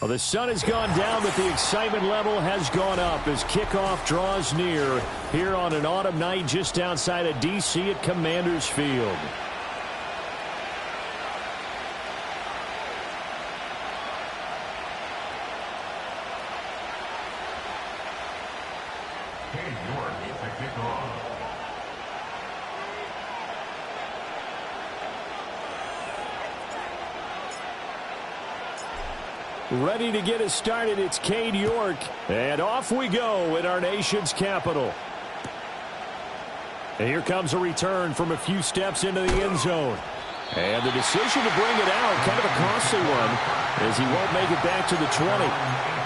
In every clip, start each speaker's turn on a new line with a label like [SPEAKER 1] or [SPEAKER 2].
[SPEAKER 1] Well, the sun has gone down, but the excitement level has gone up as kickoff draws near here on an autumn night just outside of D.C. at Commanders Field. Ready to get us started, it's Cade York. And off we go in our nation's capital. And here comes a return from a few steps into the end zone. And the decision to bring it out, kind of a costly one, as he won't make it back to the 20.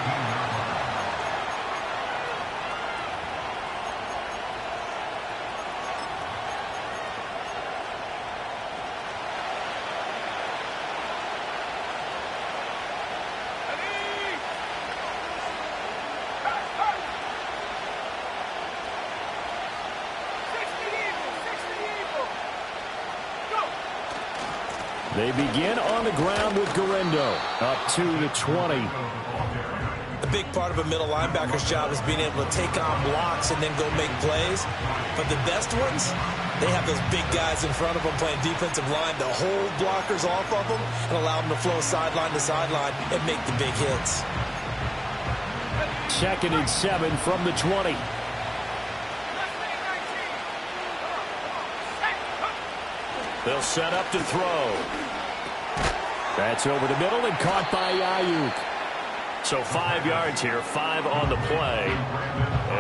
[SPEAKER 1] They begin on the ground with Garendo up to the 20.
[SPEAKER 2] A big part of a middle linebacker's job is being able to take on blocks and then go make plays. But the best ones, they have those big guys in front of them playing defensive line to hold blockers off of them and allow them to flow sideline to sideline and make the big hits.
[SPEAKER 1] 2nd and 7 from the 20. They'll set up to throw. That's over the middle and caught by Ayuk. So 5 yards here, 5 on the play.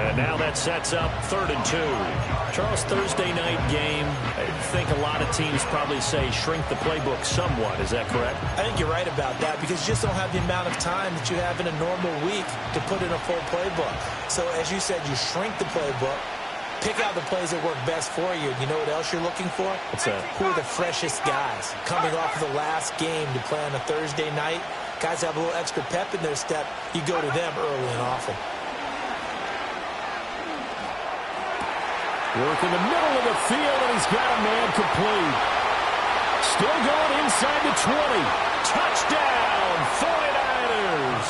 [SPEAKER 1] And now that sets up 3rd and 2.
[SPEAKER 2] Charles, Thursday night game, I think a lot of teams probably say shrink the playbook somewhat. Is that correct? I think you're right about that because you just don't have the amount of time that you have in a normal week to put in a full playbook. So as you said, you shrink the playbook. Pick out the plays that work best for you. You know what else you're looking for?
[SPEAKER 1] What's that?
[SPEAKER 2] Who are the freshest guys coming off of the last game to play on a Thursday night? Guys have a little extra pep in their step. You go to them early and often.
[SPEAKER 1] Work in the middle of the field, and he's got a man complete. Still going inside the 20. Touchdown, 49ers.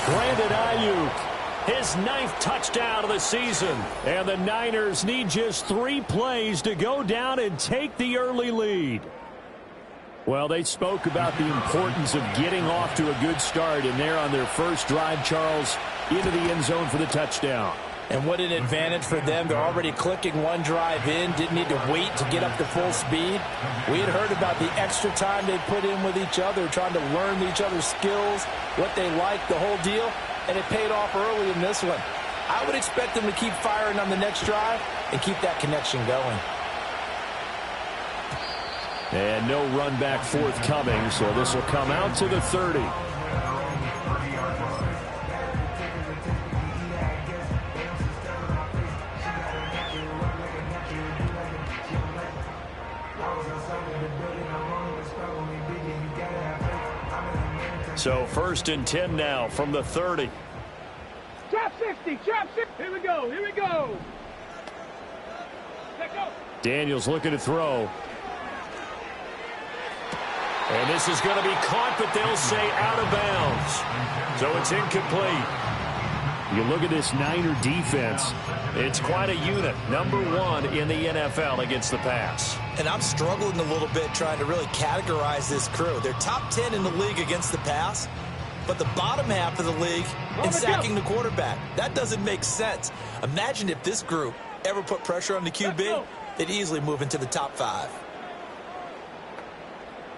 [SPEAKER 1] Brandon Ayuk. His 9th touchdown of the season. And the Niners need just 3 plays to go down and take the early lead. Well, they spoke about the importance of getting off to a good start, and they're on their first drive, Charles, into the end zone for the touchdown.
[SPEAKER 2] And what an advantage for them. They're already clicking one drive in, didn't need to wait to get up to full speed. We had heard about the extra time they put in with each other, trying to learn each other's skills, what they like, the whole deal. And it paid off early in this one. I would expect them to keep firing on the next drive and keep that connection going.
[SPEAKER 1] And no run back forthcoming, so this will come out to the 30. So 1st and 10 now from the 30.
[SPEAKER 3] Trap 60, trap 60. Here we go, here we go. Let go.
[SPEAKER 1] Daniels looking to throw. And this is going to be caught, but they'll say out of bounds. So it's incomplete. You look at this Niner defense. It's quite a unit. Number 1 in the NFL against the pass.
[SPEAKER 2] And I'm struggling a little bit trying to really categorize this crew. They're top 10 in the league against the pass, but the bottom half of the league in sacking the quarterback. That doesn't make sense. Imagine if this group ever put pressure on the QB, they'd easily move into the top 5.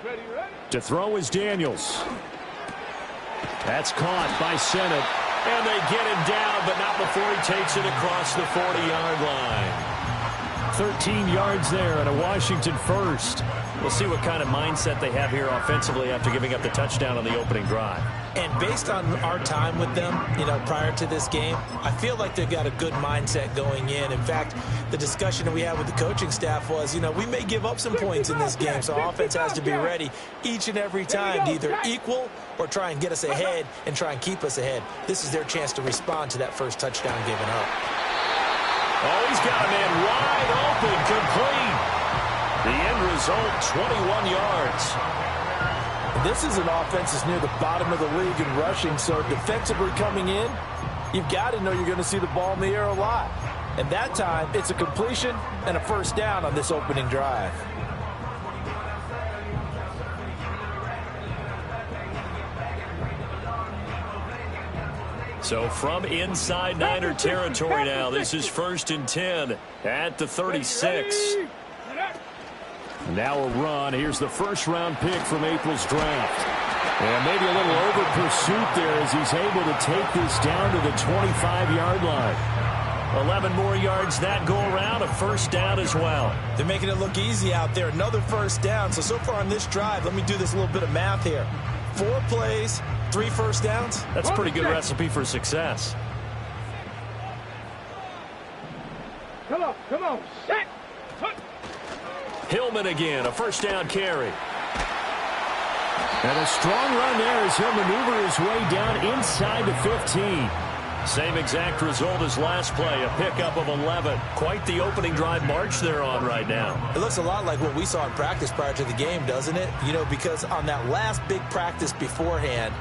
[SPEAKER 3] Ready?
[SPEAKER 1] To throw is Daniels. That's caught by Sennett. And they get him down, but not before he takes it across the 40-yard line. 13 yards there and a Washington first. We'll see what kind of mindset they have here offensively after giving up the touchdown on the opening drive.
[SPEAKER 2] And based on our time with them, prior to this game, I feel like they've got a good mindset going in. In fact, the discussion that we had with the coaching staff was, we may give up some points in this game, so our offense has to be ready each and every time to either equal or try and get us ahead and try and keep us ahead. This is their chance to respond to that first touchdown given up.
[SPEAKER 1] Oh, he's got a man wide open, complete. The end result, 21 yards.
[SPEAKER 2] This is an offense that's near the bottom of the league in rushing, so defensively coming in, you've got to know you're going to see the ball in the air a lot. And that time, it's a completion and a first down on this opening drive.
[SPEAKER 1] So from inside Niner territory now, this is 1st and 10 at the 36. Now a run. Here's the first-round pick from April's draft. And maybe a little over-pursuit there as he's able to take this down to the 25-yard line. 11 more yards that go around, a first down as well.
[SPEAKER 2] They're making it look easy out there. Another first down. So far on this drive, let me do this little bit of math here. 4 plays, 3 first downs.
[SPEAKER 1] That's a pretty good recipe for success.
[SPEAKER 3] Come on, set.
[SPEAKER 1] Hillman again, a first down carry. And a strong run there as he'll maneuver his way down inside the 15. Same exact result as last play, a pickup of 11. Quite the opening drive march they're on right now.
[SPEAKER 2] It looks a lot like what we saw in practice prior to the game, doesn't it? You know, because on that last big practice beforehand,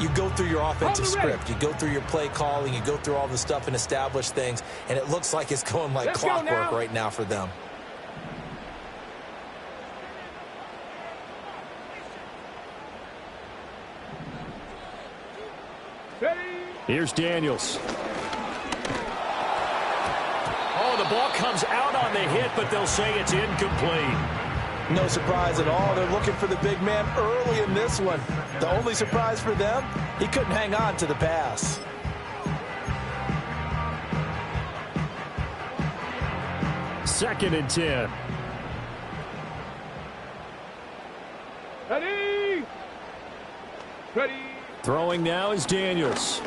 [SPEAKER 2] you go through your offensive script. You go through your play calling. You go through all the stuff and establish things. And it looks like it's going like clockwork right now for them.
[SPEAKER 1] Here's Daniels. Oh, the ball comes out on the hit, but they'll say it's incomplete.
[SPEAKER 2] No surprise at all. They're looking for the big man early in this one. The only surprise for them, he couldn't hang on to the pass.
[SPEAKER 1] Second and 10.
[SPEAKER 3] Ready.
[SPEAKER 1] Throwing now is Daniels.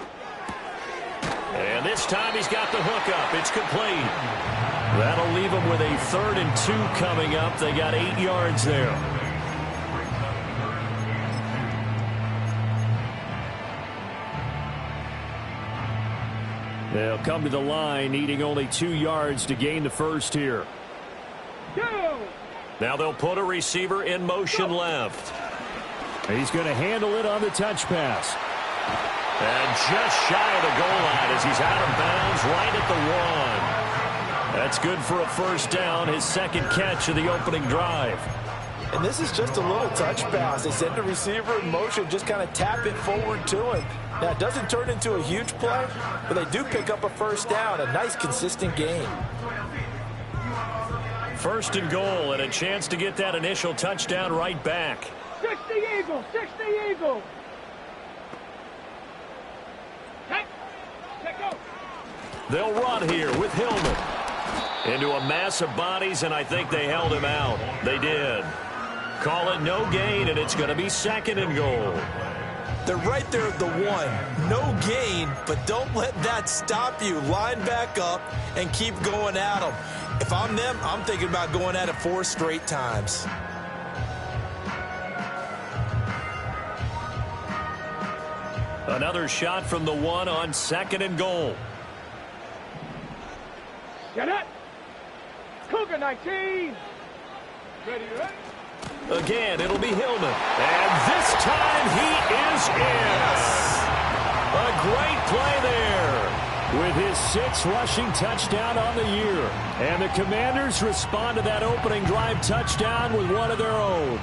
[SPEAKER 1] And this time he's got the hook up. It's complete. That'll leave them with a 3rd and 2 coming up. They got 8 yards there. They'll come to the line, needing only 2 yards to gain the first here.
[SPEAKER 3] Go.
[SPEAKER 1] Now they'll put a receiver in motion left. He's going to handle it on the touch pass. And just shy of the goal line as he's out of bounds right at the 1. That's good for a first down, his second catch of the opening drive.
[SPEAKER 2] And this is just a little touch pass. They send the receiver in motion, just kind of tap it forward to him. Now, it doesn't turn into a huge play, but they do pick up a first down, a nice, consistent gain.
[SPEAKER 1] 1st and goal, and a chance to get that initial touchdown right back.
[SPEAKER 3] 60 Eagle, 60 Eagle.
[SPEAKER 1] They'll run here with Hillman. Into a mass of bodies, and I think they held him out. They did. Call it no gain, and it's going to be 2nd and goal.
[SPEAKER 2] They're right there at the 1. No gain, but don't let that stop you. Line back up and keep going at them. If I'm them, I'm thinking about going at it 4 straight times.
[SPEAKER 1] Another shot from the 1 on 2nd and goal.
[SPEAKER 3] Get it. Cougar 19. Ready.
[SPEAKER 1] Again, it'll be Hillman. And this time he is in. A great play there with his 6th rushing touchdown on the year. And the Commanders respond to that opening drive touchdown with one of their own.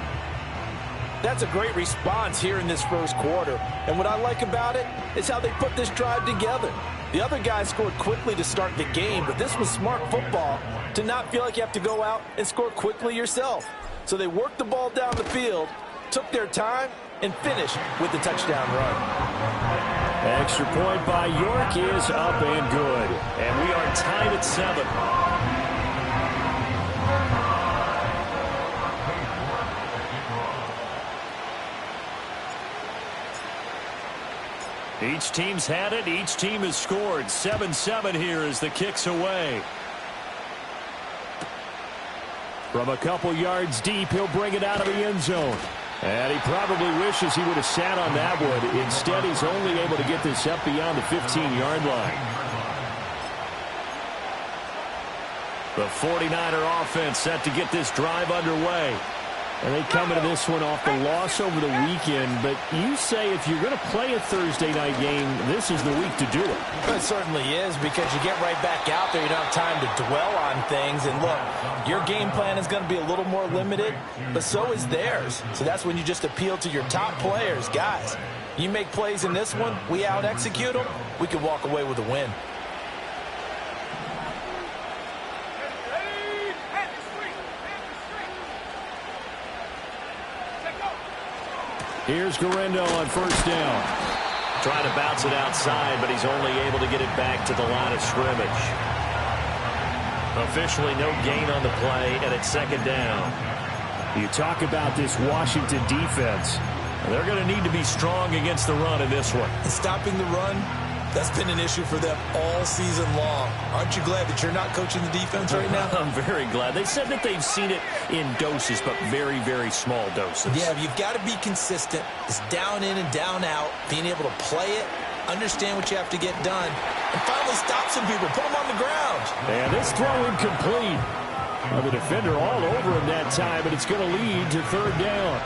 [SPEAKER 2] That's a great response here in this first quarter. And what I like about it is how they put this drive together. The other guys scored quickly to start the game, but this was smart football to not feel like you have to go out and score quickly yourself. So they worked the ball down the field, took their time, and finished with the touchdown run.
[SPEAKER 1] Extra point by York is up and good. And we are tied at 7. Each team's had it. Each team has scored. 7-7 here as the kick's away. From a couple yards deep, he'll bring it out of the end zone. And he probably wishes he would have sat on that one. Instead, he's only able to get this up beyond the 15-yard line. The 49er offense set to get this drive underway. And they come into this one off the loss over the weekend, but you say if you're going to play a Thursday night game, this is the week to do it.
[SPEAKER 2] It certainly is, because you get right back out there. You don't have time to dwell on things. And look, your game plan is going to be a little more limited, but so is theirs. So that's when you just appeal to your top players. Guys, you make plays in this one, we out-execute them, we can walk away with a win.
[SPEAKER 1] Here's Garendo on first down.
[SPEAKER 4] Trying to bounce it outside, but he's only able to get it back to the line of scrimmage. Officially no gain on the play, and it's second down.
[SPEAKER 1] You talk about this Washington defense. They're going to need to be strong against the run in this one.
[SPEAKER 2] And stopping the run, that's been an issue for them all season long. Aren't you glad that you're not coaching the defense right now?
[SPEAKER 4] I'm very glad. They said that they've seen it in doses, but very, very small doses.
[SPEAKER 2] Yeah, you've got to be consistent. It's down in and down out, being able to play it, understand what you have to get done, and finally stop some people, put them on the ground.
[SPEAKER 1] And this throw incomplete. Well, the defender all over him that time, but it's going to lead to third down.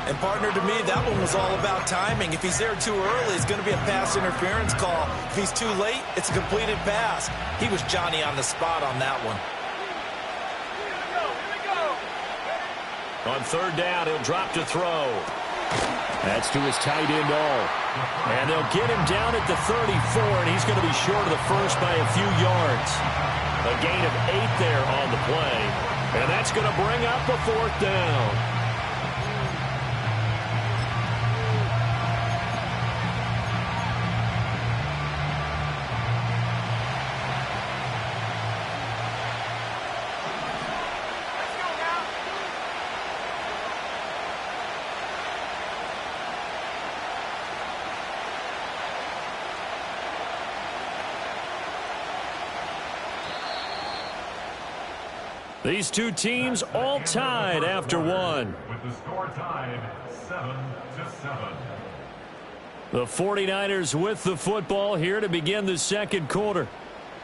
[SPEAKER 2] And, partner, to me, that one was all about timing. If he's there too early, it's going to be a pass interference call. If he's too late, it's a completed pass. He was Johnny on the spot on that one.
[SPEAKER 1] On third down, he'll drop to throw. That's to his tight end, All. And they'll get him down at the 34, and he's going to be short of the first by a few yards. A gain of 8 there on the play. And that's going to bring up the fourth down. These two teams all tied after one.
[SPEAKER 5] With the score tied 7-7.
[SPEAKER 1] The 49ers with the football here to begin the second quarter,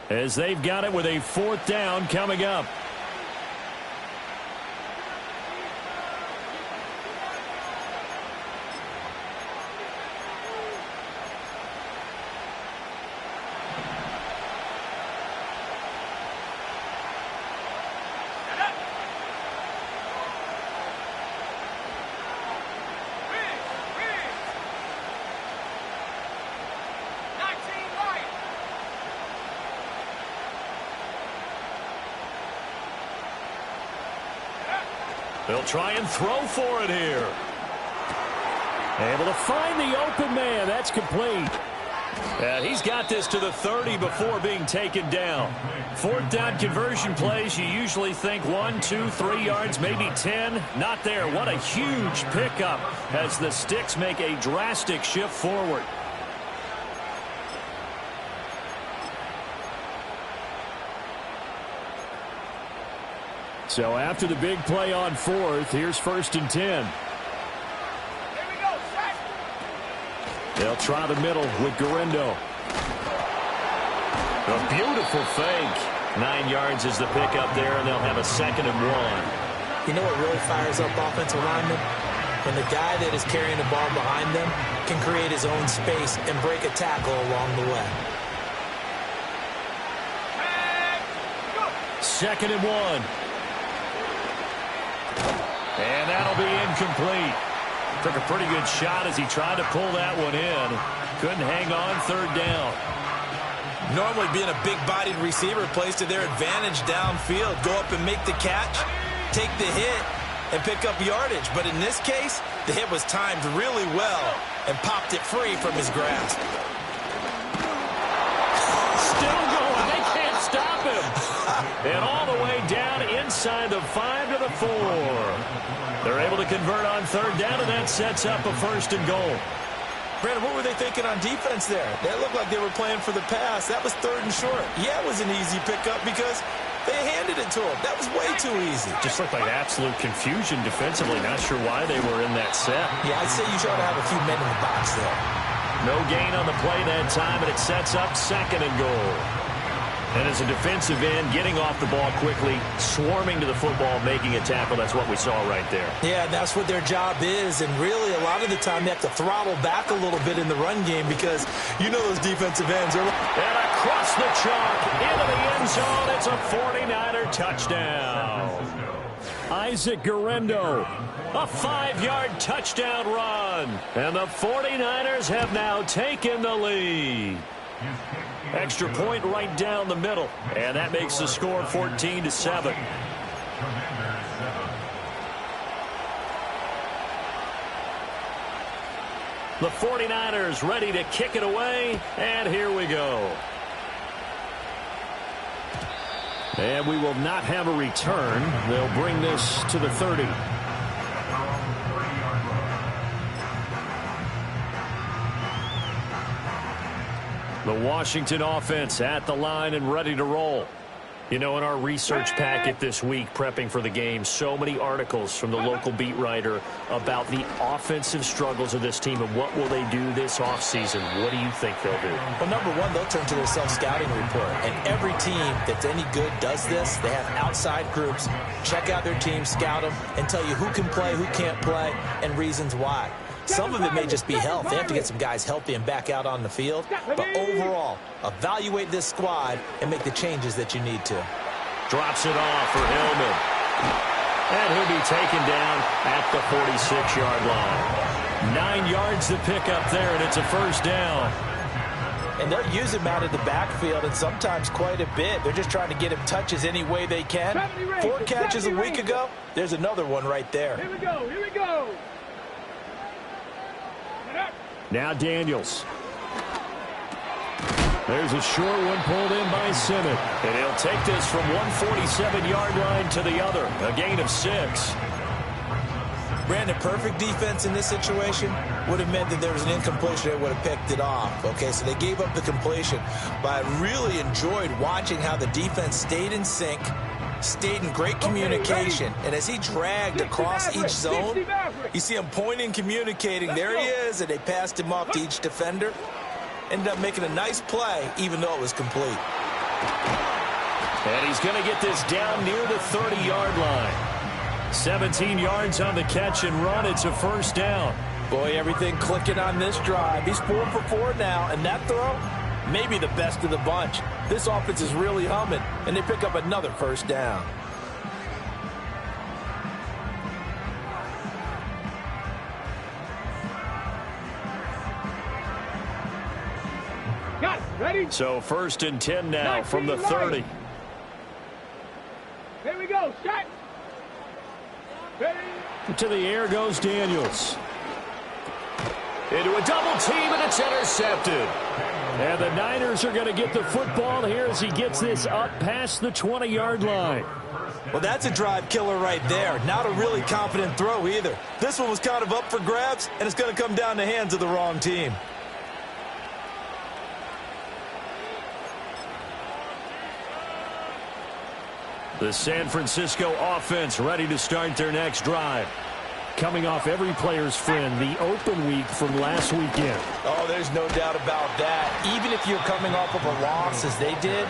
[SPEAKER 1] as they've got it with a fourth down coming up. They'll try and throw for it here. Able to find the open man. That's complete. And he's got this to the 30 before being taken down. Fourth down conversion plays, you usually think 1, 2, 3 yards, maybe 10. Not there. What a huge pickup as the Sticks make a drastic shift forward. So after the big play on fourth, here's first and 10.
[SPEAKER 3] Here we go, set.
[SPEAKER 1] They'll try the middle with Garendo. A beautiful fake.
[SPEAKER 4] 9 yards is the pickup there, and they'll have a second and 1.
[SPEAKER 2] You know what really fires up offensive linemen? When the guy that is carrying the ball behind them can create his own space and break a tackle along the way.
[SPEAKER 1] Second and 1. And that'll be incomplete. Took a pretty good shot as he tried to pull that one in. Couldn't hang on third down.
[SPEAKER 2] Normally being a big-bodied receiver plays to their advantage downfield. Go up and make the catch, take the hit, and pick up yardage. But in this case, the hit was timed really well and popped it free from his grasp.
[SPEAKER 1] Still going. They can't stop him. And all the way down inside the 5 to the 4. They're able to convert on third down, and that sets up a first and goal.
[SPEAKER 2] Brandon, what were they thinking on defense there? That looked like they were playing for the pass. That was third and short. Yeah, it was an easy pickup because they handed it to him. That was way too easy.
[SPEAKER 1] Just looked like absolute confusion defensively. Not sure why they were in that set.
[SPEAKER 2] Yeah, I'd say you should have a few men in the box there.
[SPEAKER 1] No gain on the play that time, and it sets up second and goal.
[SPEAKER 4] And as a defensive end, getting off the ball quickly, swarming to the football, making a tackle, that's what we saw right there.
[SPEAKER 2] Yeah, that's what their job is, and really a lot of the time they have to throttle back a little bit in the run game because you know those defensive ends are...
[SPEAKER 4] And across the chalk, into the end zone, it's a 49er touchdown. Isaac Guerrero, a 5-yard touchdown run. And the 49ers have now taken the lead. Extra point right down the middle. And that makes the score 14-7. The 49ers ready to kick it away. And here we go. And we will not have a return. They'll bring this to the 30. The Washington offense at the line and ready to roll. You know, in our research packet this week, prepping for the game, so many articles from the local beat writer about the offensive struggles of this team and what will they do this offseason. What do you think they'll do?
[SPEAKER 2] Well, number one, they'll turn to their self-scouting report. And every team that's any good does this. They have outside groups, check out their team, scout them, and tell you who can play, who can't play, and reasons why. Some of it may just be health. They have to get some guys healthy and back out on the field. But overall, evaluate this squad and make the changes that you need to.
[SPEAKER 4] Drops it off for Hillman. And he'll be taken down at the 46-yard line. 9 yards to pick up there, and it's a first down.
[SPEAKER 2] And they'll use him out of the backfield, and sometimes quite a bit. They're just trying to get him touches any way they can. 4 catches a week ago. There's another one right there.
[SPEAKER 3] Here we go. Here we go.
[SPEAKER 4] Now Daniels. There's a short one pulled in by Simmons. And he'll take this from 147-yard line to the other. A gain of 6.
[SPEAKER 2] Brandon, perfect defense in this situation would have meant that there was an incompletion. They would have picked it off. Okay, so they gave up the completion. But I really enjoyed watching how the defense stayed in sync, stayed in great communication, and as he dragged across each zone, you see him pointing, communicating. There he is, and they passed him off to each defender. Ended up making a nice play, even though it was complete.
[SPEAKER 4] And he's going to get this down near the 30-yard line. 17 yards on the catch and run. It's a first down.
[SPEAKER 2] Boy, everything clicking on this drive. He's 4 for 4 now, and that throw, maybe the best of the bunch. This offense is really humming, and they pick up another first down.
[SPEAKER 3] Got it. Ready?
[SPEAKER 4] So 1st and 10 now from the 30.
[SPEAKER 3] Here we go. Shot. Ready?
[SPEAKER 4] To the air goes Daniels. Into a double team, and it's intercepted. And the Niners are going to get the football here as he gets this up past the 20-yard line.
[SPEAKER 2] Well, that's a drive killer right there. Not a really confident throw either. This one was kind of up for grabs, and it's going to come down the hands of the wrong team.
[SPEAKER 4] The San Francisco offense ready to start their next drive. Coming off every player's friend, the open week from last weekend.
[SPEAKER 2] Oh, there's no doubt about that. Even if you're coming off of a loss as they did,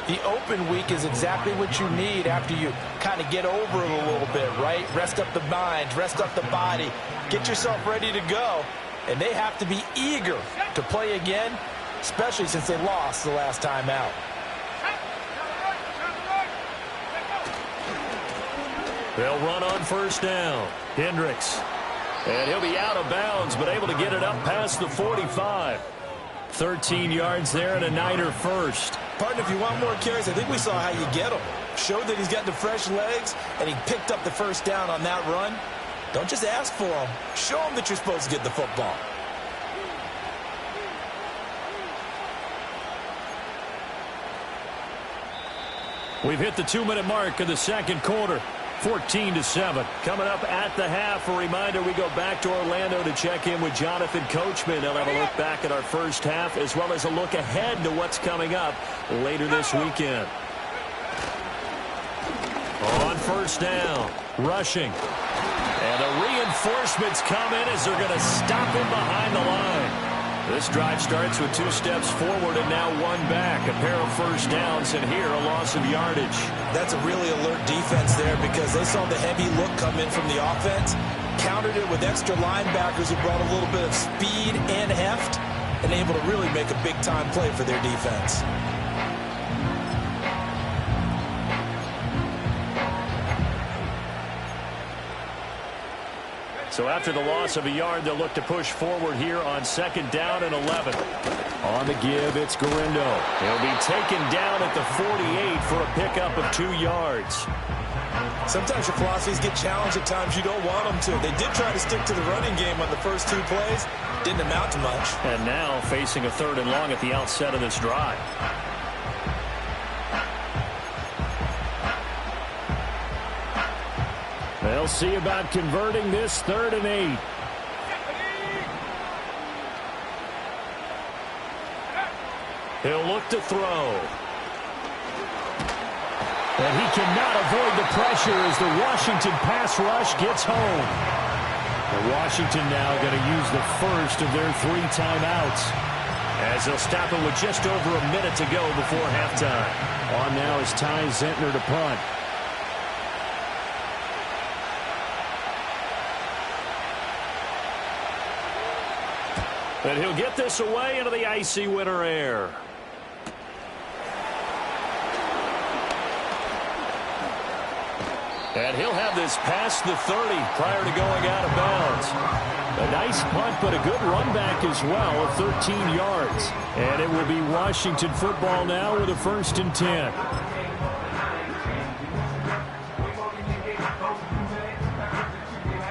[SPEAKER 2] the open week is exactly what you need after you kind of get over it a little bit, right? Rest up the mind, rest up the body, get yourself ready to go. And they have to be eager to play again, especially since they lost the last time out.
[SPEAKER 4] They'll run on first down. Hendricks. And he'll be out of bounds, but able to get it up past the 45. 13 yards there and a Niner first.
[SPEAKER 2] Partner, if you want more carries, I think we saw how you get him. Showed that he's got the fresh legs, and he picked up the first down on that run. Don't just ask for him. Show him that you're supposed to get the football.
[SPEAKER 4] We've hit the 2-minute mark of the second quarter. 14-7. Coming up at the half, a reminder we go back to Orlando to check in with Jonathan Coachman. He'll have a look back at our first half as well as a look ahead to what's coming up later this weekend. On first down, rushing. And the reinforcements come in as they're going to stop him behind the line. This drive starts with 2 steps forward and now 1 back. A pair of first downs, and here a loss of yardage.
[SPEAKER 2] That's a really alert defense there because they saw the heavy look come in from the offense, countered it with extra linebackers who brought a little bit of speed and heft, and able to really make a big-time play for their defense.
[SPEAKER 4] So after the loss of a yard, they'll look to push forward here on 2nd down and 11. On the give, it's Gurindo. He'll be taken down at the 48 for a pickup of 2 yards.
[SPEAKER 2] Sometimes your philosophies get challenged at times you don't want them to. They did try to stick to the running game on the first 2 plays. Didn't amount to much.
[SPEAKER 4] And now facing a 3rd and long at the outset of this drive. They'll see about converting this 3rd and 8. He'll look to throw. And he cannot avoid the pressure as the Washington pass rush gets home. And Washington now going to use the first of their 3 timeouts, as they'll stop it with just over a minute to go before halftime. On now is Ty Zentner to punt. And he'll get this away into the icy winter air. And he'll have this past the 30 prior to going out of bounds. A nice punt, but a good run back as well of 13 yards. And it will be Washington football now with a 1st and 10.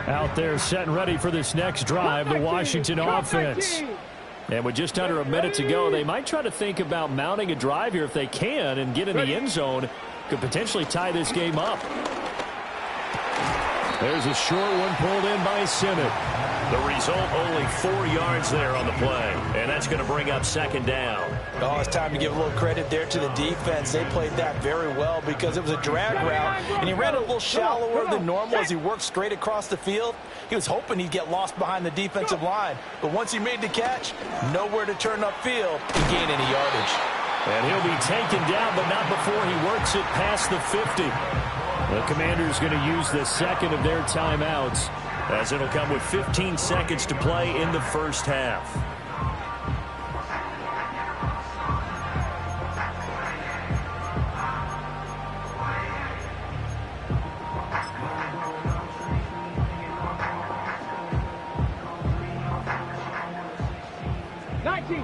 [SPEAKER 4] Out there set and ready for this next drive, the Washington offense. And with just under a minute to go, they might try to think about mounting a drive here if they can and get in the end zone. Could potentially tie this game up. There's a short one pulled in by Simmons. The result, only 4 yards there on the play. And that's going to bring up 2nd down.
[SPEAKER 2] Oh, it's time to give a little credit there to the defense. They played that very well because it was a drag route, and he ran a little shallower than normal as he worked straight across the field. He was hoping he'd get lost behind the defensive line. But once he made the catch, nowhere to turn upfield and gain any yardage.
[SPEAKER 4] And he'll be taken down, but not before he works it past the 50. The Commanders going to use the 2nd of their timeouts, as it'll come with 15 seconds to play in the first half.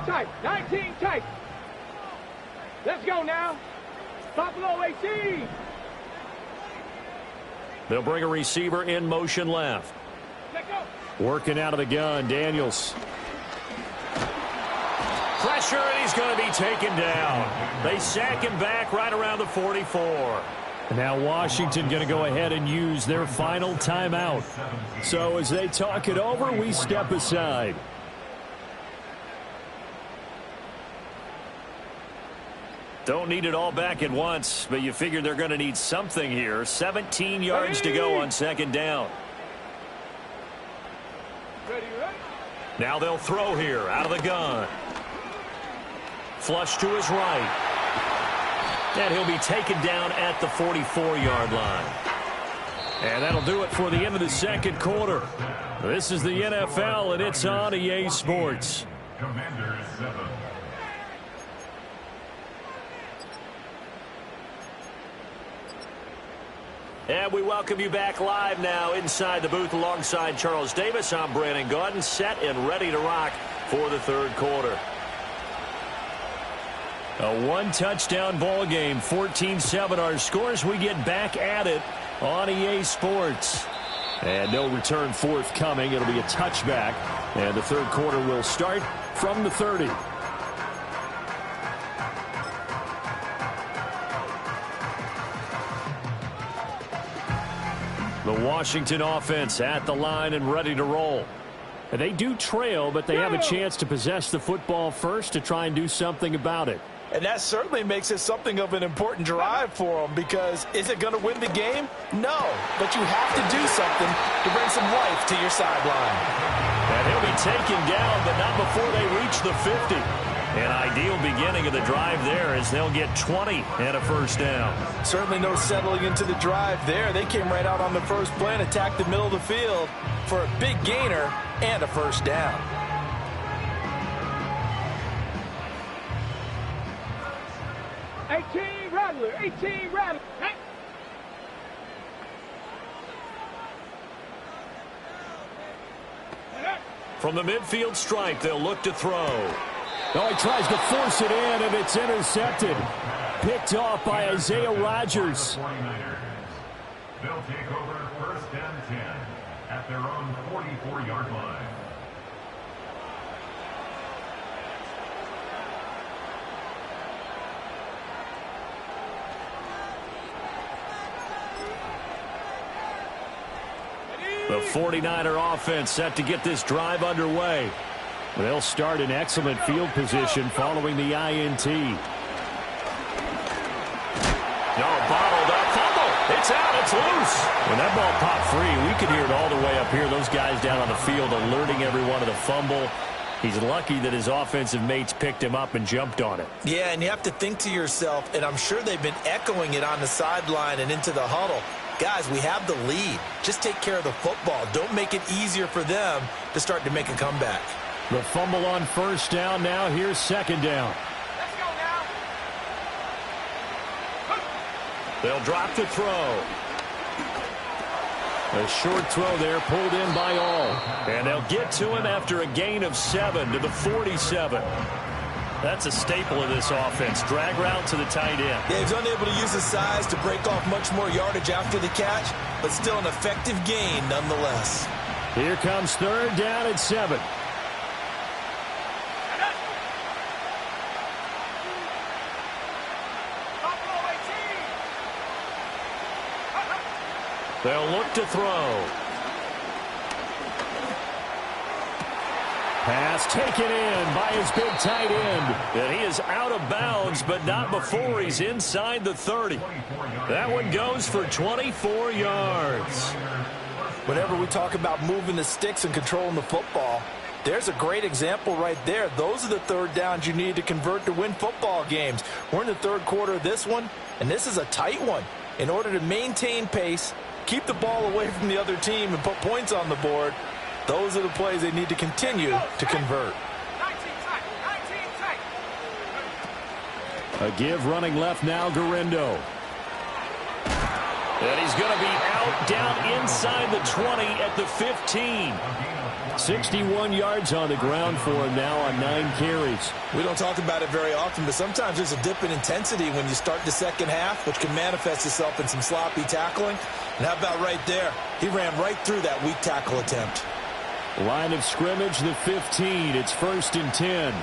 [SPEAKER 3] Tight, 19 tight. Let's go now. Buffalo 18.
[SPEAKER 4] They'll bring a receiver in motion left. Working out of the gun, Daniels. Pressure, and he's going to be taken down. They sack him back right around the 44. And now Washington going to go ahead and use their final timeout. So as they talk it over, we step aside. Don't need it all back at once, but you figure they're going to need something here. 17 yards to go on 2nd down. Now they'll throw here out of the gun. Flush to his right. And he'll be taken down at the 44-yard line. And that'll do it for the end of the 2nd quarter. This is the NFL, and it's on EA Sports.
[SPEAKER 5] Commanders 7.
[SPEAKER 4] And we welcome you back live now inside the booth alongside Charles Davis. I'm Brandon Gaudin, set and ready to rock for the 3rd quarter. A 1-touchdown ball game, 14-7 our scores. We get back at it on EA Sports. And no return forthcoming. It'll be a touchback. And the 3rd quarter will start from the 30. The Washington offense at the line and ready to roll. And they do trail, but they have a chance to possess the football first to try and do something about it.
[SPEAKER 2] And that certainly makes it something of an important drive for them, because is it going to win the game? No, but you have to do something to bring some life to your sideline.
[SPEAKER 4] And he'll be taken down, but not before they reach the 50. An ideal beginning of the drive there as they'll get 20 and a first down.
[SPEAKER 2] Certainly no settling into the drive there. They came right out on the first play and attacked the middle of the field for a big gainer and a first down.
[SPEAKER 3] Rattler, 18 Rattler. Hey.
[SPEAKER 4] From the midfield stripe, they'll look to throw.
[SPEAKER 1] Oh, he tries to force it in, and it's intercepted. Picked off by Isaiah Rodgers.
[SPEAKER 5] They'll take over first and 10 at their own 44-yard line.
[SPEAKER 4] The 49er offense set to get this drive underway. They'll start in excellent field position following the INT. No, bottled up. Fumble. It's out. It's loose. When that ball popped free, we could hear it all the way up here. Those guys down on the field alerting everyone of the fumble. He's lucky that his offensive mates picked him up and jumped on it.
[SPEAKER 2] Yeah, and you have to think to yourself, and I'm sure they've been echoing it on the sideline and into the huddle. Guys, we have the lead. Just take care of the football. Don't make it easier for them to start to make a comeback.
[SPEAKER 1] The fumble on first down. Now here's second down.
[SPEAKER 3] Let's go now.
[SPEAKER 4] They'll drop to throw. A short throw there pulled in by all. And they'll get to him after a gain of 7 to the 47. That's a staple of this offense. Drag route to the tight end.
[SPEAKER 2] Yeah, he's unable to use his size to break off much more yardage after the catch, but still an effective gain nonetheless.
[SPEAKER 1] Here comes third down at 7.
[SPEAKER 4] They'll look to throw.
[SPEAKER 1] Pass taken in by his big tight end.
[SPEAKER 4] And he is out of bounds, but not before he's inside the 30. That one goes for 24 yards.
[SPEAKER 2] Whenever we talk about moving the sticks and controlling the football, there's a great example right there. Those are the third downs you need to convert to win football games. We're in the third quarter of this one, and this is a tight one. In order to maintain pace, keep the ball away from the other team, and put points on the board, those are the plays they need to continue to convert.
[SPEAKER 1] A give running left now, Gurindo.
[SPEAKER 4] And he's going to be out down inside the 20 at the 15.
[SPEAKER 1] 61 yards on the ground for him now on 9 carries.
[SPEAKER 2] We don't talk about it very often, but sometimes there's a dip in intensity when you start the second half, which can manifest itself in some sloppy tackling. And how about right there? He ran right through that weak tackle attempt.
[SPEAKER 1] Line of scrimmage, the 15. It's first and 10.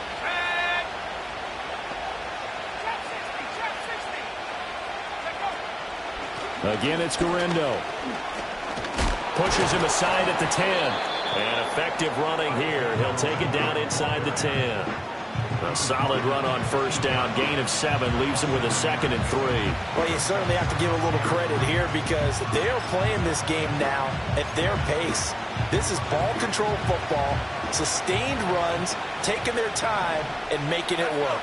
[SPEAKER 1] Again, it's Gurindo.
[SPEAKER 4] Pushes him aside at the 10. And effective running here. He'll take it down inside the 10. A solid run on first down. Gain of 7 leaves him with a 2nd and 3.
[SPEAKER 2] Well, you certainly have to give a little credit here because they are playing this game now at their pace. This is ball control football, sustained runs, taking their time, and making it work.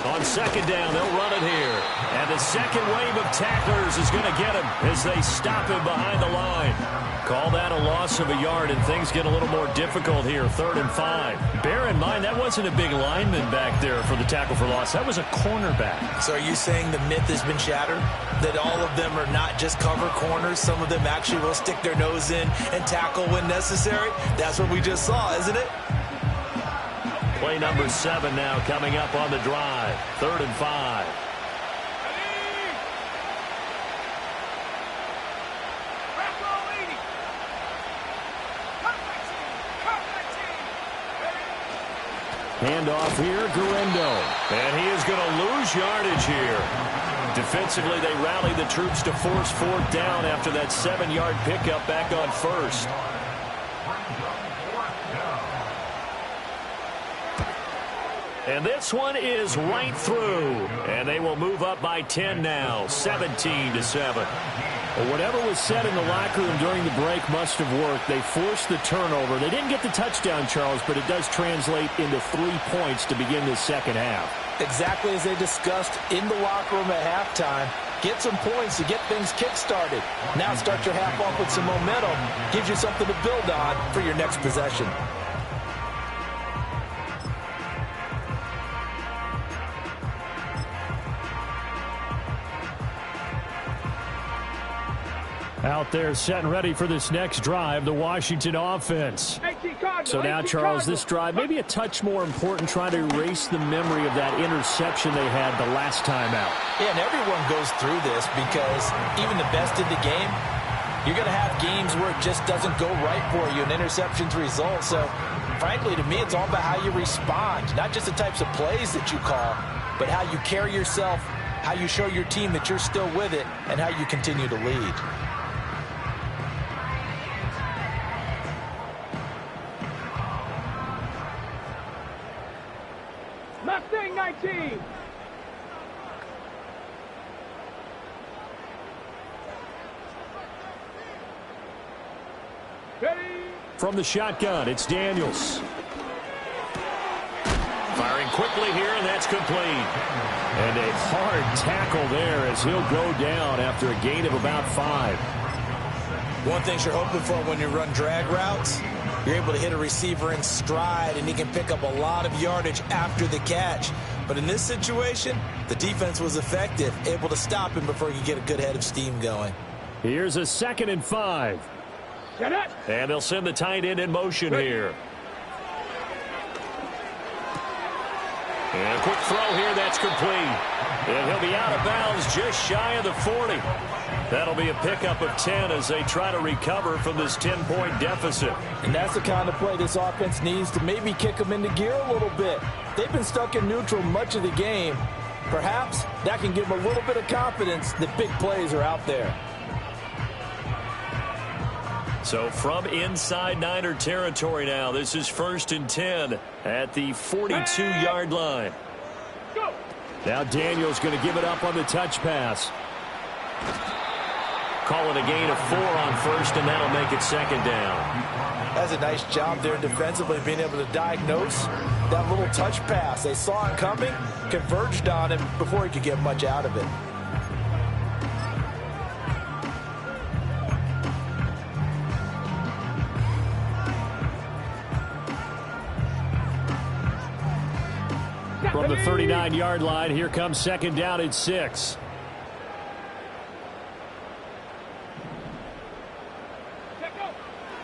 [SPEAKER 4] On second down, they'll run it here. And the second wave of tacklers is going to get him as they stop him behind the line. Call that a loss of a yard, and things get a little more difficult here, 3rd and 5. Bear in mind, that wasn't a big lineman back there for the tackle for loss. That was a cornerback.
[SPEAKER 2] So are you saying the myth has been shattered? That all of them are not just cover corners? Some of them actually will stick their nose in and tackle when necessary? That's what we just saw, isn't it?
[SPEAKER 4] Play number 7 now coming up on the drive. 3rd and 5.
[SPEAKER 1] Handoff here, Gurindo.
[SPEAKER 4] And he is going to lose yardage here. Defensively, they rallied the troops to force 4th down after that 7-yard pickup back on first. And this one is right through. And they will move up by 10 now, 17-7.
[SPEAKER 1] Well, whatever was said in the locker room during the break must have worked. They forced the turnover. They didn't get the touchdown, Charles, but it does translate into 3 points to begin this second half.
[SPEAKER 2] Exactly as they discussed in the locker room at halftime. Get some points to get things kick-started. Now start your half off with some momentum. Gives you something to build on for your next possession.
[SPEAKER 1] Out there set and ready for this next drive, the Washington offense. So now, Charles, this drive maybe a touch more important, trying to erase the memory of that interception they had the last time out.
[SPEAKER 2] Yeah, and everyone goes through this because even the best in the game, you're going to have games where it just doesn't go right for you, and interceptions result. So, frankly, to me, it's all about how you respond, not just the types of plays that you call, but how you carry yourself, how you show your team that you're still with it, and how you continue to lead.
[SPEAKER 3] Mustang 19. Ready.
[SPEAKER 1] From the shotgun, it's Daniels.
[SPEAKER 4] Firing quickly here, and that's complete.
[SPEAKER 1] And a hard tackle there as he'll go down after a gain of about 5.
[SPEAKER 2] One thing you're hoping for when you run drag routes, you're able to hit a receiver in stride, and he can pick up a lot of yardage after the catch. But in this situation, the defense was effective, able to stop him before he could get a good head of steam going.
[SPEAKER 1] Here's a 2nd and 5.
[SPEAKER 4] And they'll send the tight end in motion here. And a quick throw here, that's complete. And he'll be out of bounds just shy of the 40. That'll be a pickup of 10 as they try to recover from this 10-point deficit.
[SPEAKER 2] And that's the kind of play this offense needs to maybe kick them into gear a little bit. They've been stuck in neutral much of the game. Perhaps that can give them a little bit of confidence that big plays are out there.
[SPEAKER 4] So from inside Niner territory now, this is 1st and 10 at the 42-yard line.
[SPEAKER 3] Go.
[SPEAKER 1] Now Daniels going to give it up on the touch pass.
[SPEAKER 4] Call it a gain of 4 on 1st, and that'll make it 2nd down.
[SPEAKER 2] That's a nice job there defensively, being able to diagnose that little touch pass. They saw it coming, converged on him before he could get much out of it.
[SPEAKER 1] From the 39-yard line, here comes 2nd down and 6.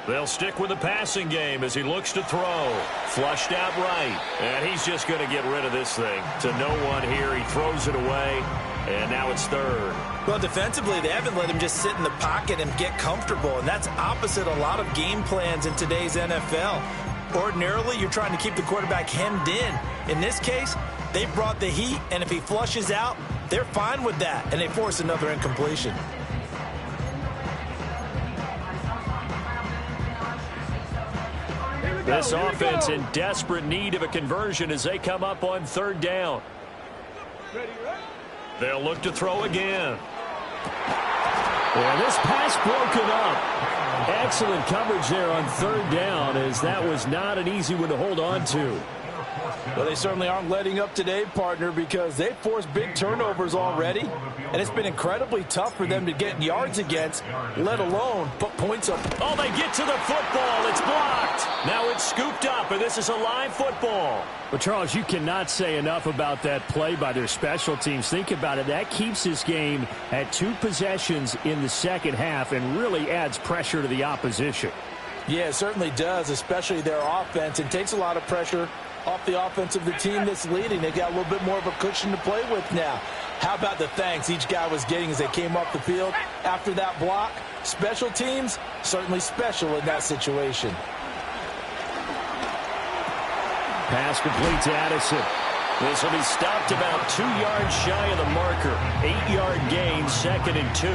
[SPEAKER 4] They'll stick with the passing game as he looks to throw. Flushed out right. And he's just going to get rid of this thing. To no one here. He throws it away. And now it's 3rd.
[SPEAKER 2] Well, defensively, they haven't let him just sit in the pocket and get comfortable. And that's opposite a lot of game plans in today's NFL. Ordinarily, you're trying to keep the quarterback hemmed in. In this case, they brought the heat. And if he flushes out, they're fine with that. And they force another incompletion.
[SPEAKER 4] This offense in desperate need of a conversion as they come up on 3rd down. They'll look to throw again.
[SPEAKER 1] Yeah, this pass broken up. Excellent coverage there on 3rd down, as that was not an easy one to hold on to.
[SPEAKER 2] Well, they certainly aren't letting up today, partner, because they've forced big turnovers already, and it's been incredibly tough for them to get yards against, let alone put points up.
[SPEAKER 4] Oh, they get to the football. It's blocked. Now it's scooped up, and this is a live football.
[SPEAKER 1] But, Charles, you cannot say enough about that play by their special teams. Think about it. That keeps this game at 2 possessions in the second half and really adds pressure to the opposition.
[SPEAKER 2] Yeah, it certainly does, especially their offense. It takes a lot of pressure off the offense of the team that's leading. They got a little bit more of a cushion to play with now. How about the thanks each guy was getting as they came off the field after that block? Special teams, certainly special in that situation.
[SPEAKER 1] Pass complete to Addison.
[SPEAKER 4] This will be stopped about 2 yards shy of the marker. 8-yard gain, 2nd and 2.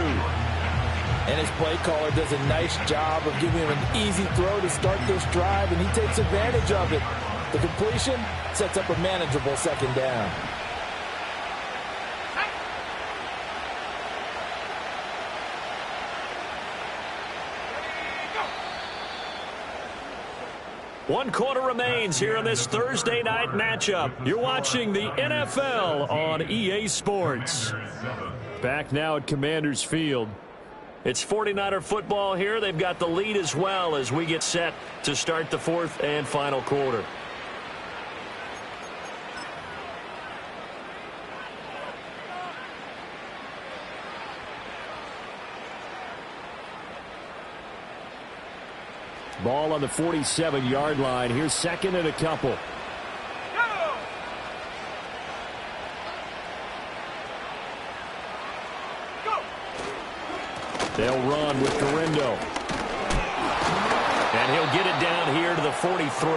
[SPEAKER 2] And his play caller does a nice job of giving him an easy throw to start this drive, and he takes advantage of it.
[SPEAKER 6] The completion sets up a manageable second down.
[SPEAKER 4] One quarter remains here in this Thursday night matchup. You're watching the NFL on EA Sports. Back now at Commanders Field. It's 49er football here. They've got the lead as well as we get set to start the fourth and final quarter. Ball on the 47-yard line. Here's second and a couple. They'll run with Garindo. And he'll get it down here to the 43.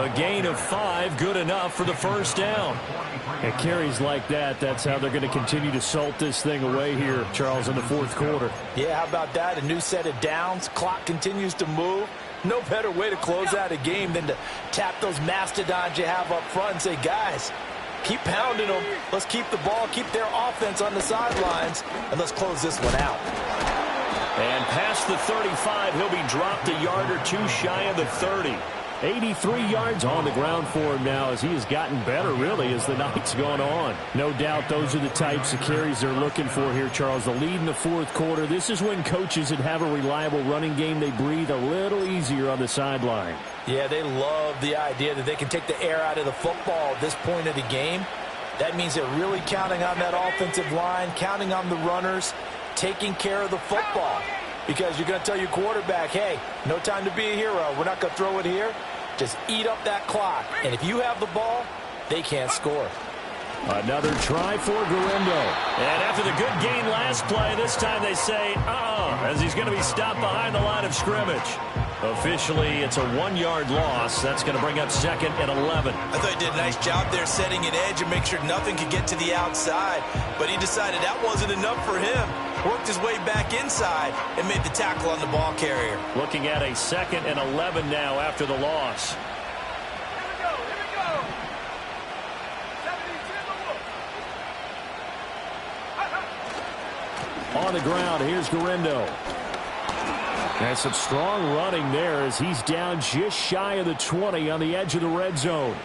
[SPEAKER 4] A gain of 5, good enough for the first down. And carries like that, that's how they're going to continue to salt this thing away here, Charles, in the fourth quarter.
[SPEAKER 6] Yeah, how about that? A new set of downs. Clock continues to move. No better way to close out a game than to tap those mastodons you have up front and say, guys, keep pounding them. Let's keep the ball, keep their offense on the sidelines, and let's close this one out.
[SPEAKER 4] And past the 35, he'll be dropped a yard or two shy of the 30. 83 yards on the ground for him now as he has gotten better, really, as the night's gone on. No doubt those are the types of carries they're looking for here, Charles. The lead in the fourth quarter. This is when coaches that have a reliable running game, they breathe a little easier on the sideline.
[SPEAKER 6] Yeah, they love the idea that they can take the air out of the football at this point of the game. That means they're really counting on that offensive line, counting on the runners, taking care of the football. Because you're going to tell your quarterback, hey, no time to be a hero. We're not going to throw it here. Just eat up that clock. And if you have the ball, they can't score.
[SPEAKER 4] Another try for Garindo. And after the good gain last play, this time they say, as he's going to be stopped behind the line of scrimmage. Officially, it's a 1-yard loss. That's going to bring up second and 11.
[SPEAKER 2] I thought he did a nice job there setting an edge and make sure nothing could get to the outside. But he decided that wasn't enough for him. Worked his way back inside and made the tackle on the ball carrier.
[SPEAKER 4] Looking at a second and 11 now after the loss.
[SPEAKER 3] Here we go. 72.
[SPEAKER 4] On the ground, here's Garindo. And some strong running there as he's down just shy of the 20 on the edge of the red zone.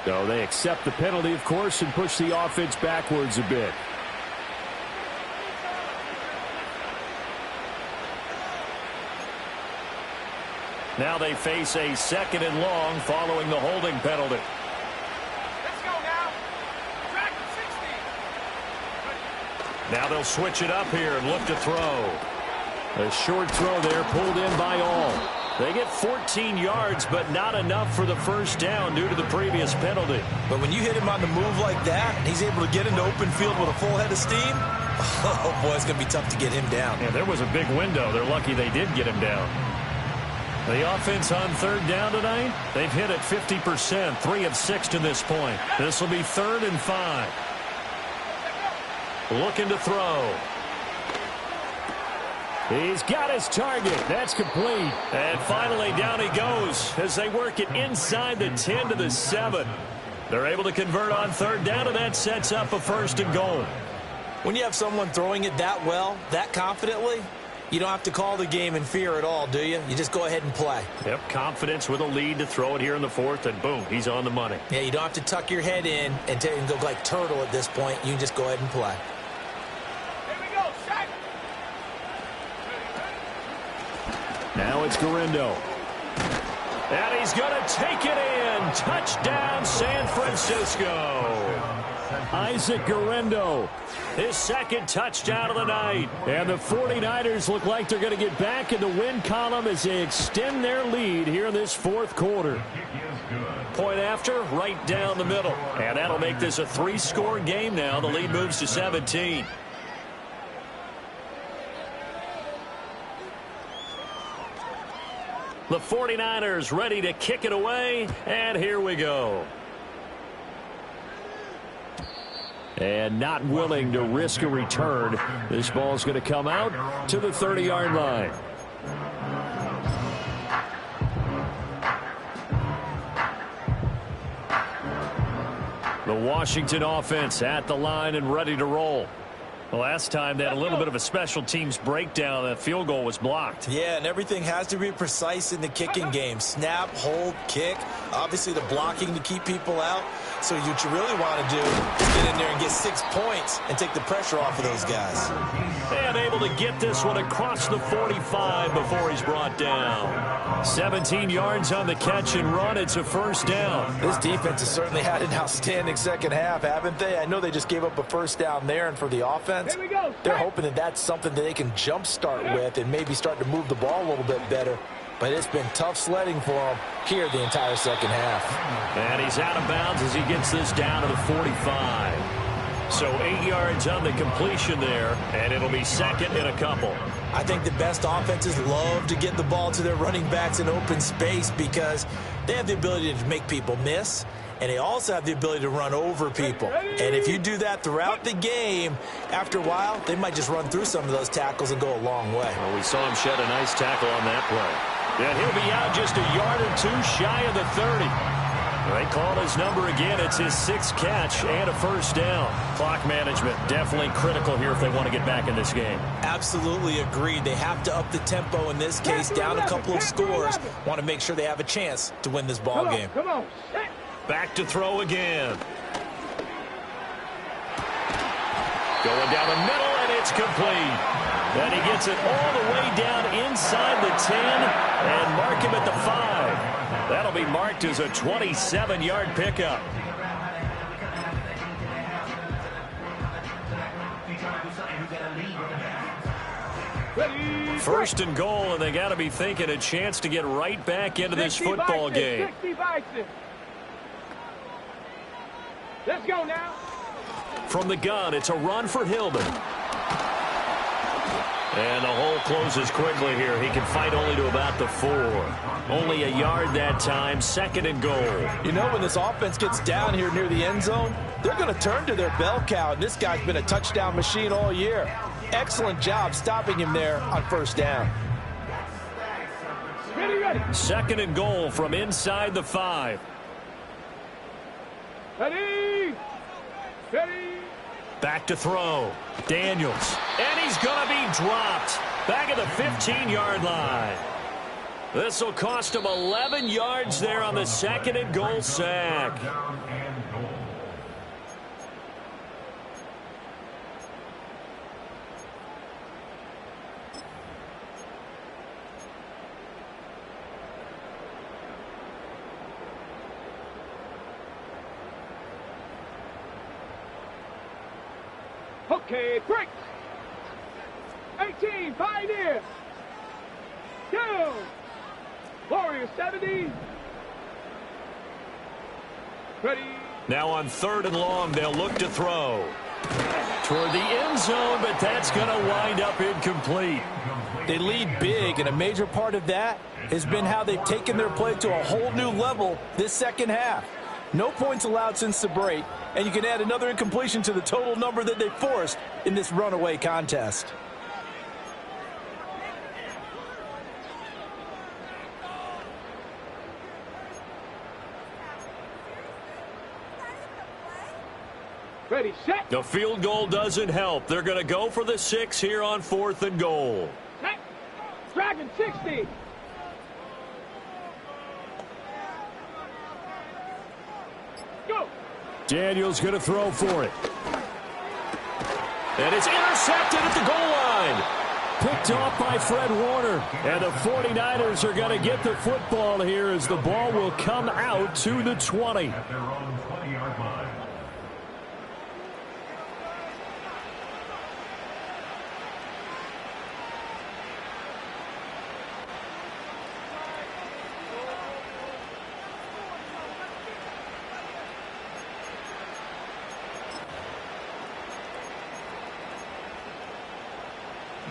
[SPEAKER 4] So they accept the penalty, of course, and push the offense backwards a bit. Now they face a second and long following the holding penalty.
[SPEAKER 3] Let's go now. Track 60.
[SPEAKER 4] Now they'll switch it up here and look to throw. A short throw there pulled in by all. They get 14 yards, but not enough for the first down due to the previous penalty.
[SPEAKER 2] But when you hit him on the move like that, and he's able to get into open field with a full head of steam, oh boy, it's going to be tough to get him down.
[SPEAKER 4] Yeah, there was a big window. They're lucky they did get him down. The offense on third down tonight, they've hit it 50%, 3 of 6 to this point. This will be 3rd and 5. Looking to throw. He's got his target. That's complete. And finally down he goes as they work it inside the 10 to the 7. They're able to convert on third down, and that sets up a 1st and goal.
[SPEAKER 2] When you have someone throwing it that well, that confidently, you don't have to call the game in fear at all, do you? You just go ahead and play.
[SPEAKER 4] Yep, confidence with a lead to throw it here in the 4th, and boom, he's on the money.
[SPEAKER 2] Yeah, you don't have to tuck your head in and go like turtle at this point. You can just go ahead and play.
[SPEAKER 3] Here we go. Shot.
[SPEAKER 4] Now it's Garindo. And he's going to take it in. Touchdown, San Francisco. Isaac Garindo, his 2nd touchdown of the night. And the 49ers look like they're going to get back in the win column as they extend their lead here in this 4th quarter. Point after, right down the middle. And that'll make this a 3-score game now. The lead moves to 17. The 49ers ready to kick it away, and here we go. And not willing to risk a return. This ball's going to come out to the 30-yard line. The Washington offense at the line and ready to roll. The last time they had a little bit of a special teams breakdown. That field goal was blocked.
[SPEAKER 2] Yeah, and everything has to be precise in the kicking game. Snap, hold, kick. Obviously the blocking to keep people out. So what you really want to do is get in there and get 6 points and take the pressure off of those guys.
[SPEAKER 4] And able to get this one across the 45 before he's brought down. 17 yards on the catch and run. It's a first down.
[SPEAKER 6] This defense has certainly had an outstanding second half, haven't they? I know they just gave up a first down there, and for the offense, they're hoping that that's something that they can jumpstart with and maybe start to move the ball a little bit better. But it's been tough sledding for him here the entire second half.
[SPEAKER 4] And he's out of bounds as he gets this down to the 45. So 8 yards on the completion there, and it'll be second and a couple.
[SPEAKER 2] I think the best offenses love to get the ball to their running backs in open space because they have the ability to make people miss, and they also have the ability to run over people. And if you do that throughout the game, after a while, they might just run through some of those tackles and go a long way.
[SPEAKER 4] Well, we saw him shed a nice tackle on that play. And he'll be out just a yard or two shy of the 30. They call his number again. It's his 6th catch and a first down. Clock management definitely critical here if they want to get back in this game.
[SPEAKER 2] Absolutely agreed. They have to up the tempo in this case, down a couple of scores. Want to make sure they have a chance to win this ball game.
[SPEAKER 3] Come on.
[SPEAKER 4] Back to throw again. Going down the middle, and it's complete. And he gets it all the way down inside the 10 and mark him at the 5. That'll be marked as a 27-yard pickup. First and goal, and they got to be thinking a chance to get right back into this football game.
[SPEAKER 3] 60 Bison. Let's go now.
[SPEAKER 4] From the gun, it's a run for Hillman. And the hole closes quickly here. He can fight only to about the 4. Only a yard that time, second and goal.
[SPEAKER 6] You know, when this offense gets down here near the end zone, they're going to turn to their bell cow, and this guy's been a touchdown machine all year. Excellent job stopping him there on first down.
[SPEAKER 3] Ready.
[SPEAKER 4] Second and goal from inside the 5.
[SPEAKER 3] Ready.
[SPEAKER 4] Back to throw. Daniels. And he's going to be dropped. Back at the 15-yard line. This will cost him 11 yards there on the second and goal sack.
[SPEAKER 3] Okay, break. 18, Pioneer. Down. Warrior 70. Ready.
[SPEAKER 4] Now on third and long, they'll look to throw. Toward the end zone, but that's going to wind up incomplete.
[SPEAKER 6] They lead big, and a major part of that has been how they've taken their play to a whole new level this second half. No points allowed since the break, and you can add another incompletion to the total number that they forced in this runaway contest.
[SPEAKER 3] Ready, set.
[SPEAKER 4] The field goal doesn't help. They're going to go for the 6 here on fourth and goal.
[SPEAKER 3] Set. Dragon 60. Go.
[SPEAKER 4] Daniels going to throw for it. And it's intercepted at the goal line. Picked off by Fred Warner. And the 49ers are going to get the football here as the ball will come out to the 20.
[SPEAKER 5] At their own 20-yard line.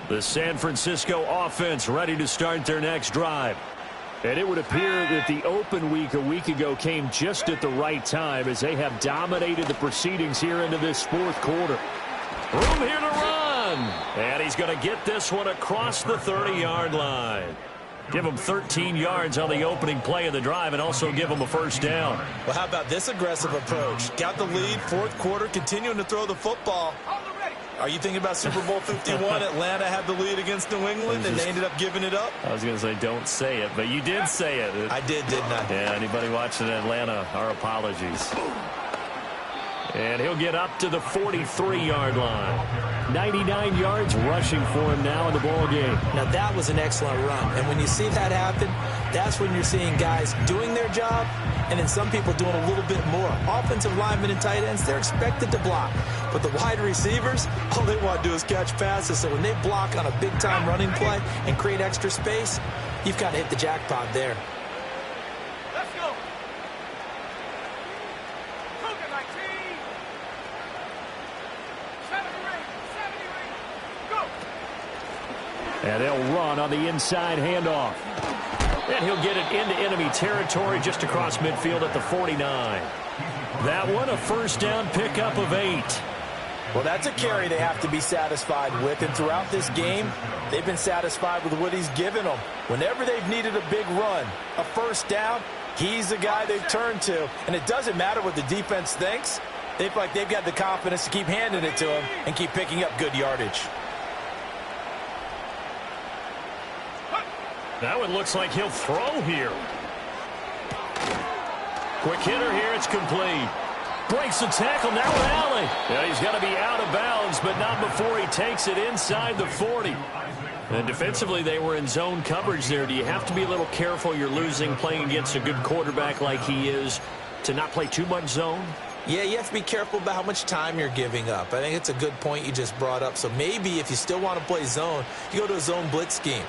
[SPEAKER 4] The San Francisco offense ready to start their next drive. And it would appear that the open week a week ago came just at the right time as they have dominated the proceedings here into this fourth quarter. Room here to run. And he's going to get this one across the 30-yard line. Give them 13 yards on the opening play of the drive and also give them a first down.
[SPEAKER 2] Well, how about this aggressive approach? Got the lead, fourth quarter, continuing to throw the football. Are you thinking about Super Bowl 51? Atlanta had the lead against New England, and they ended up giving it up?
[SPEAKER 4] I was going to say don't say it, but you did say it.
[SPEAKER 2] I didn't I?
[SPEAKER 4] Yeah, anybody watching Atlanta, our apologies. And he'll get up to the 43-yard line. 99 yards rushing for him now in the ball game.
[SPEAKER 2] Now, that was an excellent run. And when you see that happen, that's when you're seeing guys doing their job and then some people doing a little bit more. Offensive linemen and tight ends, they're expected to block. But the wide receivers, all they want to do is catch passes. So when they block on a big-time running play and create extra space, you've got to hit the jackpot there.
[SPEAKER 3] Let's go.
[SPEAKER 4] And they'll run on the inside handoff. And he'll get it into enemy territory just across midfield at the 49. That one, a first down pickup of 8.
[SPEAKER 6] Well, that's a carry they have to be satisfied with. And throughout this game, they've been satisfied with what he's given them. Whenever they've needed a big run, a first down, he's the guy they've turned to. And it doesn't matter what the defense thinks. They feel like they've got the confidence to keep handing it to him and keep picking up good yardage.
[SPEAKER 4] That one looks like he'll throw here. Quick hitter here. It's complete. Breaks the tackle. Now Alley. Yeah, he's got to be out of bounds, but not before he takes it inside the 40. And defensively, they were in zone coverage there. Do you have to be a little careful? You're losing playing against a good quarterback like he is to not play too much zone?
[SPEAKER 2] Yeah, you have to be careful about how much time you're giving up. I think it's a good point you just brought up. So maybe if you still want to play zone, you go to a zone blitz scheme.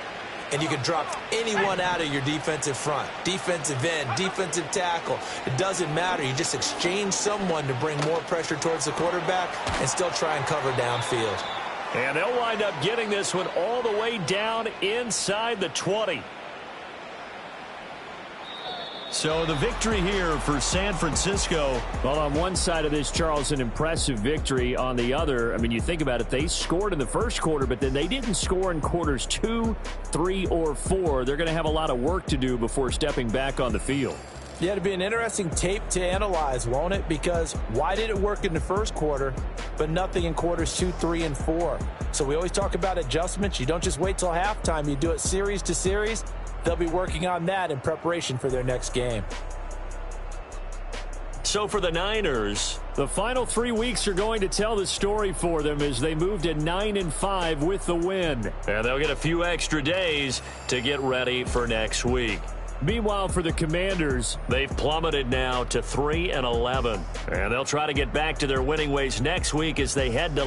[SPEAKER 2] And you can drop anyone out of your defensive front. Defensive end, defensive tackle. It doesn't matter. You just exchange someone to bring more pressure towards the quarterback and still try and cover downfield.
[SPEAKER 4] And they'll wind up getting this one all the way down inside the 20. So the victory here for San Francisco.
[SPEAKER 1] Well, on one side of this, Charles, an impressive victory. On the other, I mean, you think about it, they scored in the first quarter, but then they didn't score in quarters 2, 3, or 4. They're going to have a lot of work to do before stepping back on the field.
[SPEAKER 6] Yeah, it'll be an interesting tape to analyze, won't it? Because why did it work in the first quarter, but nothing in quarters 2, 3, and 4? So we always talk about adjustments. You don't just wait till halftime. You do it series to series. They'll be working on that in preparation for their next game.
[SPEAKER 4] So for the Niners,
[SPEAKER 1] the final 3 weeks are going to tell the story for them as they move to 9-5 with the win.
[SPEAKER 4] And they'll get a few extra days to get ready for next week.
[SPEAKER 1] Meanwhile, for the Commanders,
[SPEAKER 4] they've plummeted now to 3-11. And they'll try to get back to their winning ways next week as they head to